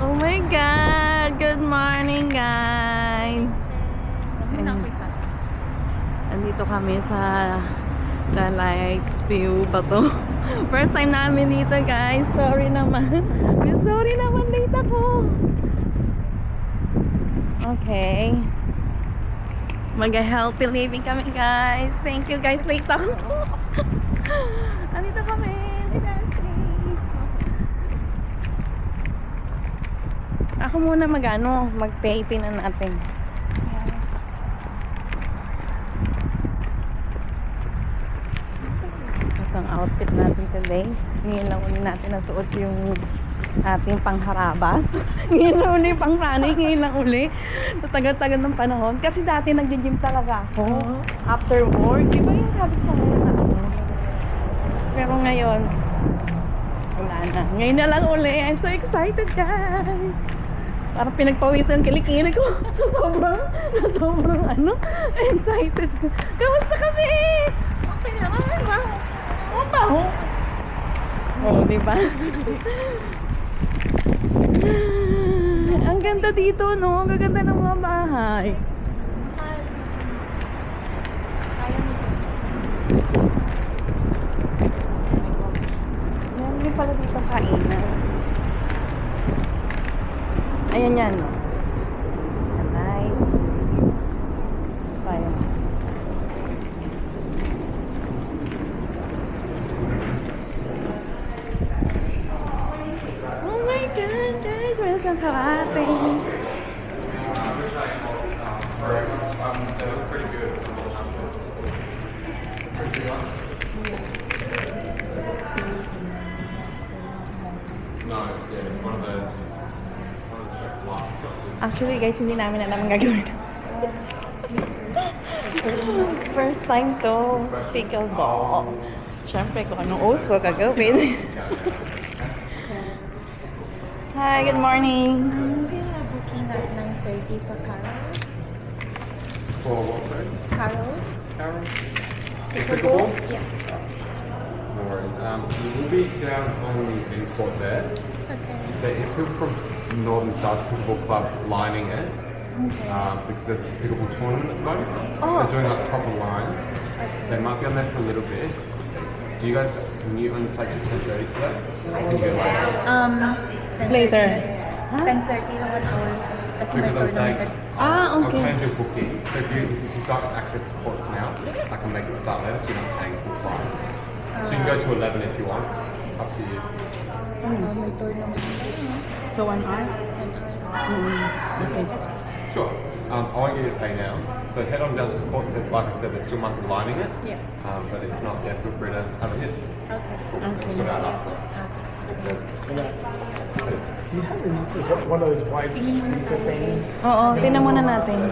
Oh my God! Good morning, guys! Andito kami sa The Lights View ba to? First time namin dito, guys. Sorry naman. Sorry naman, late ako. Okay. Mag-healthy living kami, guys. Thank you, guys. Late ako. Andito kami. Ako muna mag-pay. Tingnan natin. Ito ang outfit natin today. Ngayon lang uli natin nasuot yung ating pangharabas. Ngayon lang uli pang running. Ngayon lang uli. Tagal-tagal ng panahon. Kasi dati nag-gym talaga ako. After work. Di ba yung sabi sa ngayon na ako? Pero ngayon, wala na. Ngayon na lang uli. I'm so excited, guys. Parang pinagpawisan ang kilikili ko. sobrang excited ko. Kamusta kami? Okay lang, ba? Oo ba? Oo, diba? Ang ganda dito, no? Ang gaganda ng mga bahay. Meron din pala dito kainan. Ayan yan. Nice. Tayo. Oh my God, guys! Meron siyang karate. Actually, guys, hindi namin alam ang gagawin. First time to pickleball. Siyempre, kung anong uso gagawin. Hi, good morning. We are booking at 9:30 for Carol. For what, sorry? Carol? Carol? Pickleball? Yeah. No worries. We will be down on the end court there. Okay. There is people from Northern Stars Pickleball Club lining it Okay. because there's a pickleball tournament at the moment. Oh. So doing like proper lines. They Okay. might be on there for a little bit. Do you guys, can you only play till 10:30 today? Or can you go later? 10:30 Later. na- 10:30 lang 1 hour. Kasi may Because I'm saying, tournament. I'll Okay. change your booking. So if you've got access to courts now, I can make it start later so you're not paying full price. So you can go to 11 if you want. Up to you. May tournament. So, 1 hour? Okay. Sure. I won't get you to pay now. So head on down to the courts. Like I said, they're still market lining it. Yeah. But if not, yeah, feel free to have a hit. Okay. We'll sort it out after. Thanks, guys. Do you have one of those white speaker things? Oo, tingnan muna natin.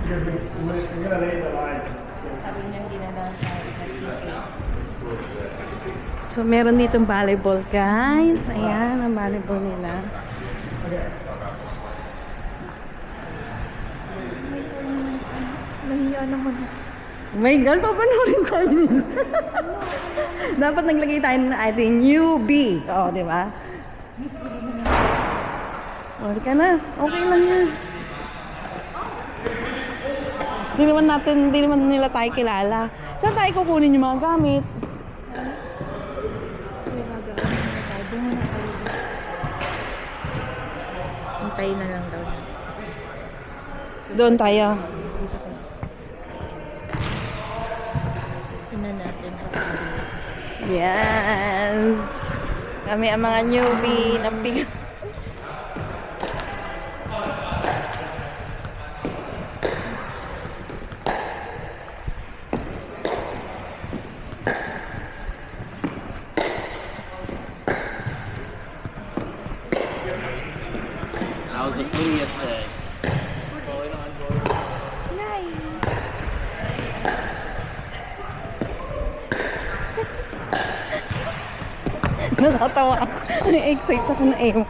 You're gonna lay the lines. Sabi niya hindi na lang So, meron ditong volleyball, guys. Ayan, ang volleyball nila. Nahiya naman. Oh my God, papanoorin ko yun. Dapat naglagay tayo ng ating newbie. Oo, di ba? Okay ka na. Okay lang yan. Hindi naman nila tayo kilala. Saan tayo kukunin yung mga gamit? Antayin na lang daw. Doon tayo. Dito ko. Tingnan natin. Yes! Kami ang mga newbie na big... How was the flu yesterday? Natatawa ako. Na-excite ako na ewan.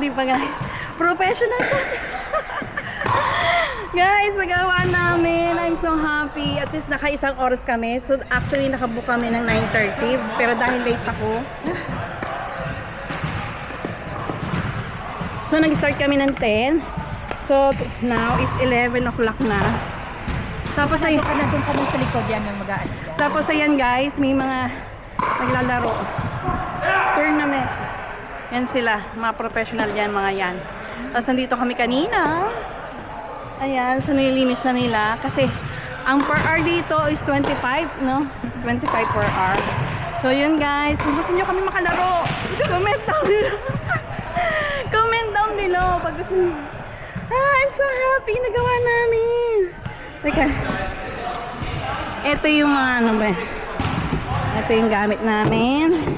Hindi pa guys. Professional pa. Guys, nagawa namin. I'm so happy. At least naka-isang oras kami. So actually nakabook kami ng 9:30. Pero dahil late ako. So nag-start kami ng 10. So now is 11 o'clock na. Tapos ay Nandun kami sa likod yan ng mag-aan. Tapos ayan guys, may mga naglalaro. Tournament. Yan sila, mga professional yan, mga yan. Tapos nandito kami kanina. Ayan, so nililinis na nila. Kasi ang per hour dito is 25, no? 25 per hour. So yun guys, kung gusto nyo kami makalaro, comment down below. Comment down below pag gusto nyo. I'm so happy, nagawa namin. Teka. Ito yung mga ano ba? Ito yung gamit namin.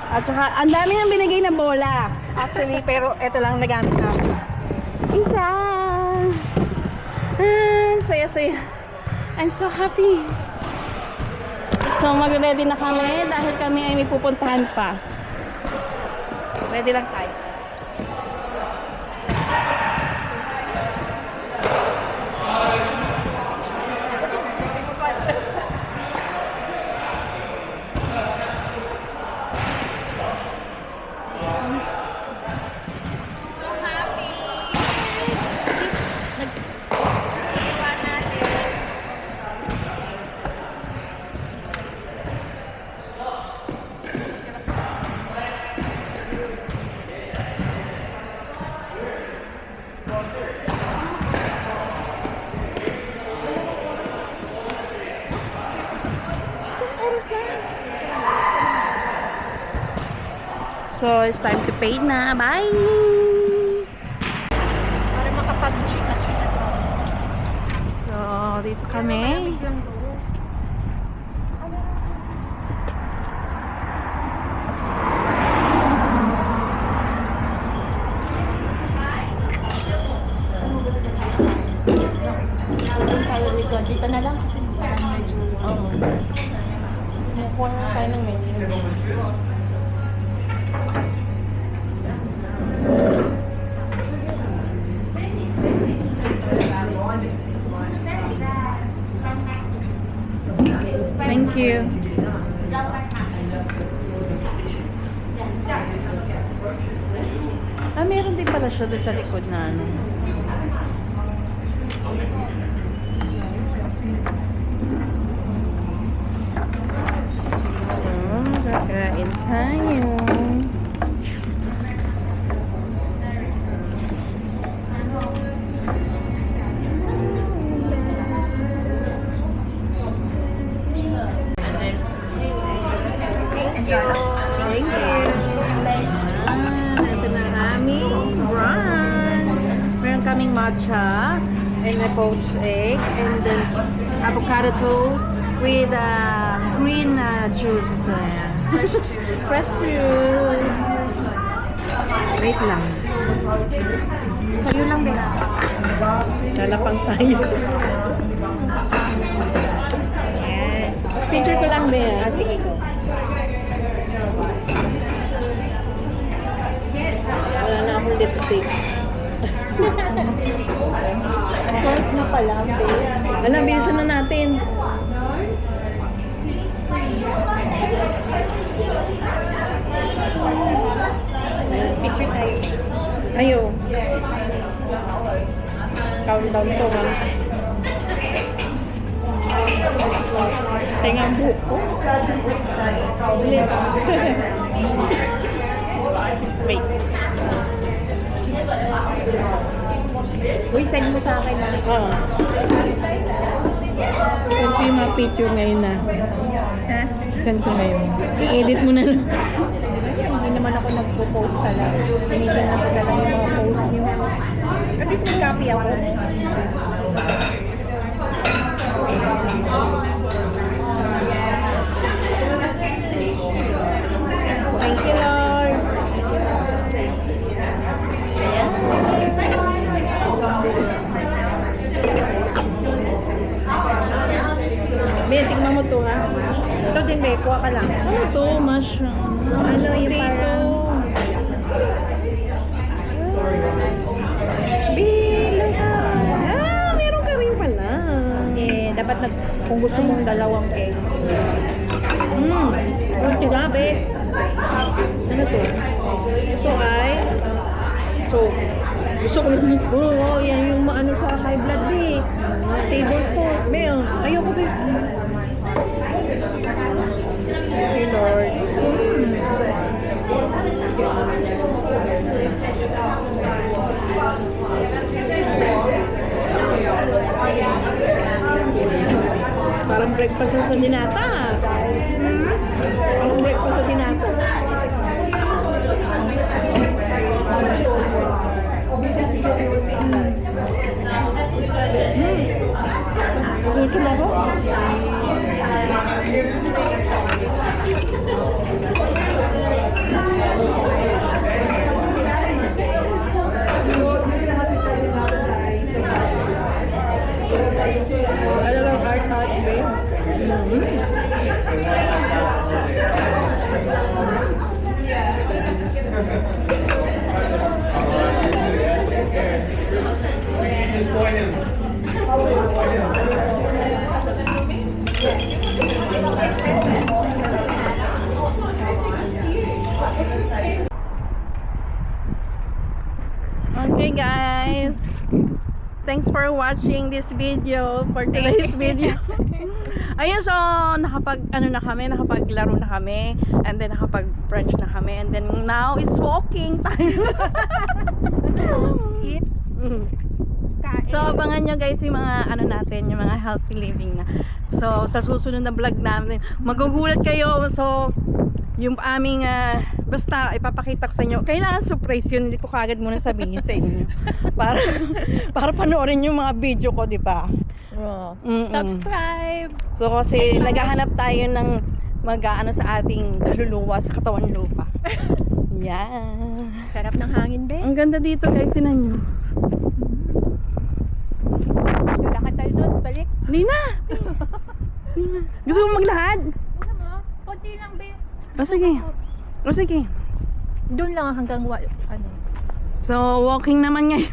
At saka, ang dami nang binigay na bola. Actually, pero ito lang nagamit namin. Isa! Saya-saya. I'm so happy. So, mag-ready na kami dahil kami ay may pupuntahan pa. Ready lang tayo. So, it's time to pay na. Bye! Para makapag-chika-chika. So, dito kami. Sa likod. Dito na lang kasi medyo... Oo. Kumukuha na tayo ng menu. Thank you. Meron din pala siya doon sa likod na ano. So, kakain tayo. Thank you. Ito na aming brand. Meron kaming matcha and a poached egg and then avocado toast with green juice. Fresh juice. Wait lang. Sa'yo lang din. Lalapang tayo. Yan. Picture ko lang, Bea. Sige ko. Wala na akong lipstick. Work na pala, babe. Wala, bilisan na natin. Picture tayo. Ayo. Countdown to, ha? Tenga ang buhok ko. Ulit. Wait. Uy, send mo sa akin. Oo. Send ko yung mga picture ngayon na. Ha? Send ko ngayon. I-edit mo na lang. Hindi naman ako nagpo-post talaga. Tinignan ko na lang yung mga post niyo. At least may copy ako. Thank you, Lord. Be, tingnan mo to, ha? Ito din, babe. Kuha ka lang. Ano to? Mushroom. Ano yung Potato. parang... Kung gusto mong dalawang cake. Yung tinabi. Ano to? Ito ay so gusto ko yan yung maano sa high blood eh. Table salt. May ayoko ba. Okay, Lord. Parang breakfast na sa dinata. Parang breakfast sa dinata. Gutom ako. Ano lang art ba? Okay guys, thanks for watching this video, for today's video. Ayun, so nakapaglaro na kami, and then nakapag-brunch na kami, and then now is walking time. Eat. So abangan nyo guys yung mga natin, yung mga healthy living na. So sa susunod na vlog namin, magugulat kayo. So yung aming basta ipapakita ko sa inyo. Kailangan surprise yun, hindi ko kagad muna sabihin sa inyo. para panoorin yung mga video ko, di ba? Subscribe. So kasi naghahanap tayo ng mag-aano sa ating kaluluwa sa katawan lupa. Yan. Sarap ng hangin, be. Ang ganda dito guys, tinan nyo. Lakad tayo doon, balik. Hindi na. Gusto mo maglakad? Ano mo? Konti lang, be. O sige. O sige. Doon lang hanggang ano. So, walking naman ngayon.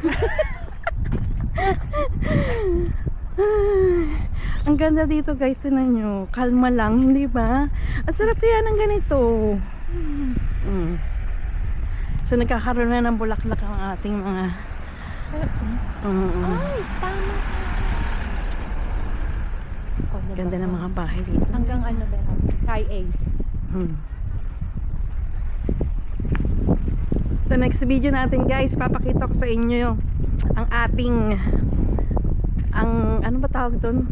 Ang ganda dito guys, tinan nyo. Kalma lang, hindi ba? Ang sarap kaya ng ganito. So, nagkakaroon na ng bulaklak ang ating mga... Ay, tama. Ganda ng mga bahay dito. Hanggang ano ba? High A. So next video natin guys, papakita ko sa inyo ang ating ano ba tawag doon?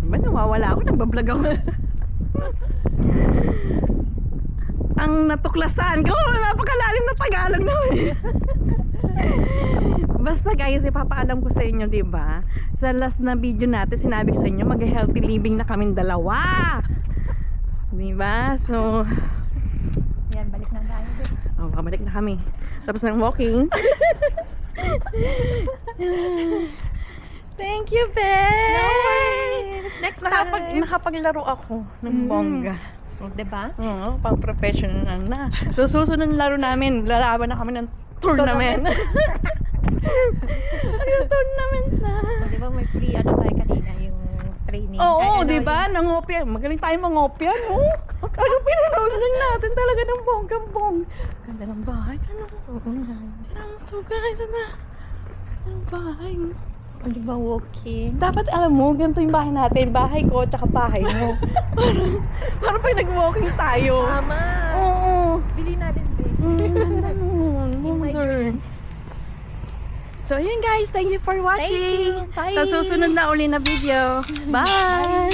Diba nawawala ako, nagbablog ako. Ang natuklasan ko, napakalalim na Tagalog naman. Basta guys, ipapaalam ko sa inyo, diba? Sa last na video natin, sinabi ko sa inyo, mag-healthy living na kaming dalawa. Diba? So, Yan, balik na tayo. babalik na kami. Tapos ng walking. Thank you, Ben! No worries. Next time. Nakapaglaro ako ng bongga. Diba? Oo, pang professional na. So, susunod na laro namin, lalaban na kami ng tournament. Yung tournament na. Diba may free ano tayo kanina, yung training. Oo, Ay, ano, diba? Nangopya. Magaling tayo mangopya, no? Talagang pinanood lang natin talaga ng bonggang-bong. Ganda ng bahay. Ano? Tignan mo to, guys. Ano? Ang bahay mo. Ano ba walking? Dapat alam mo, ganito yung bahay natin. Bahay ko, tsaka bahay mo. Parang pag nag-walking tayo. Tama. Oo. Bili natin, babe. Ganda nun. Wonder. So, yun guys. Thank you for watching. Thank you. Bye. Sa susunod na uli na video. Bye.